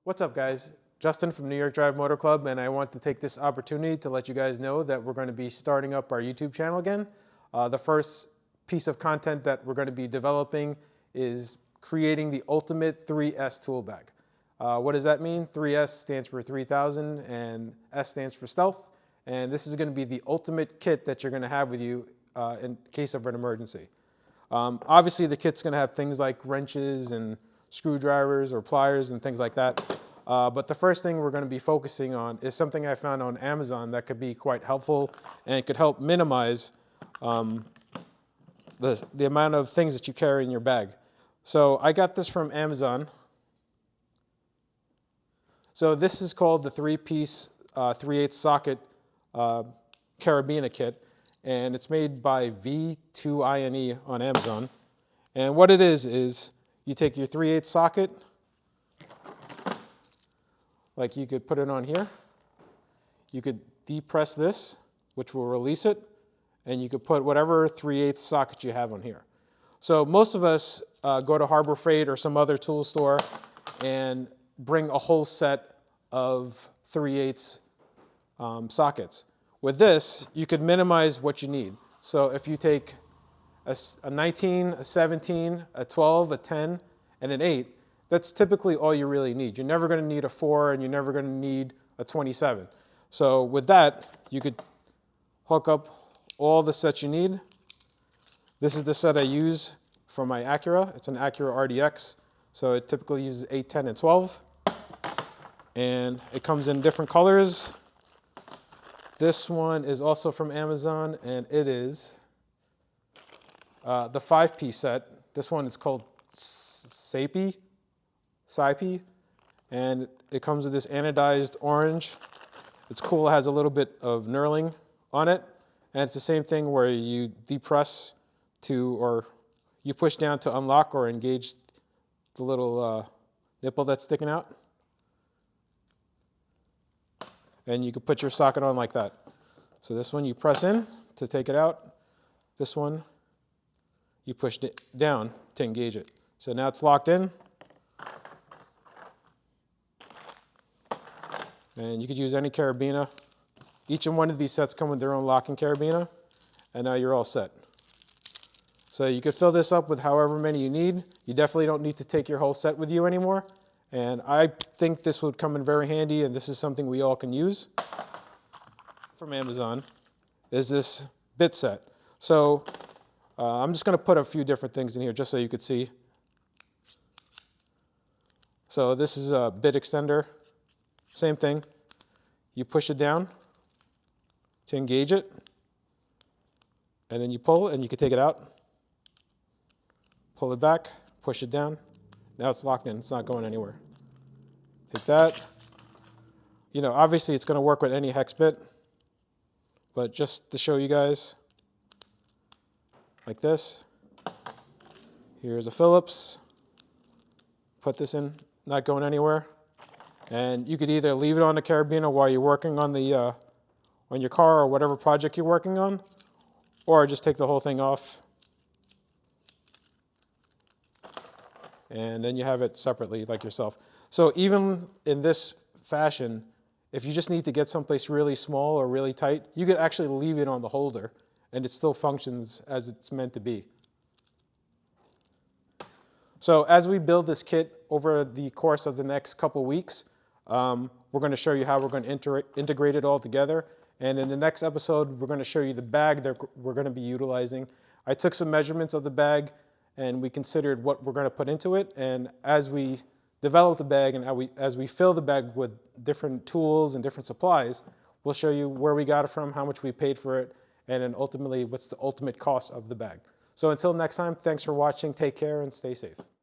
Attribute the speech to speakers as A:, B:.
A: What's up, guys? Justin from New York Drive Motor Club, and I want to take this opportunity to let you guys know that we're going to be starting up our YouTube channel again. The first piece of content that we're going to be developing is creating the ultimate 3S tool bag. What does that mean? 3S stands for 3000 and S stands for stealth. And this is going to be the ultimate kit that you're going to have with you in case of an emergency. Obviously, the kit's going to have things like wrenches and screwdrivers or pliers and things like that. But the first thing we're going to be focusing on is something I found on Amazon that could be quite helpful and it could help minimize the amount of things that you carry in your bag. So I got this from Amazon. So this is called the 3-piece 3/8 socket carabiner kit, and it's made by V2INE on Amazon. And what it is you take your 3/8 socket, like you could put it on here. You could depress this, which will release it, and you could put whatever 3/8 socket you have on here. So most of us go to Harbor Freight or some other tool store and bring a whole set of 3/8 sockets. With this, you could minimize what you need. So if you take a 19, a 17, a 12, a 10, and an 8, that's typically all you really need. You're never going to need a 4, and you're never going to need a 27. So with that, you could hook up all the sets you need. This is the set I use for my Acura. It's an Acura RDX, so it typically uses 8, 10, and 12. And it comes in different colors. This one is also from Amazon, and it is the 5-piece set. This one is called Saipi, and it comes with this anodized orange. It's cool, it has a little bit of knurling on it, and it's the same thing where you depress or you push down to unlock or engage the little nipple that's sticking out. And you can put your socket on like that. So this one you press in to take it out. This one you push it down to engage it. So now it's locked in. And you could use any carabiner. Each and one of these sets come with their own locking carabiner. And now you're all set. So you could fill this up with however many you need. You definitely don't need to take your whole set with you anymore. And I think this would come in very handy, and this is something we all can use. From Amazon is this bit set. So I'm just going to put a few different things in here just so you could see. So this is a bit extender. Same thing. You push it down to engage it, and then you pull, and you can take it out. Pull it back, push it down. Now it's locked in. It's not going anywhere. Take that. You know, obviously it's going to work with any hex bit, but just to show you guys, like this. Here's a Phillips. Put this in, not going anywhere. And you could either leave it on the carabiner while you're working on your car or whatever project you're working on, or just take the whole thing off. And then you have it separately like yourself. So even in this fashion, if you just need to get someplace really small or really tight, you could actually leave it on the holder and it still functions as it's meant to be. So as we build this kit over the course of the next couple weeks, we're going to show you how we're going to integrate it all together. And in the next episode, we're going to show you the bag that we're going to be utilizing. I took some measurements of the bag and we considered what we're going to put into it. And as we develop the bag and as we fill the bag with different tools and different supplies, we'll show you where we got it from, how much we paid for it, and then ultimately what's the ultimate cost of the bag. So until next time, thanks for watching, take care, and stay safe.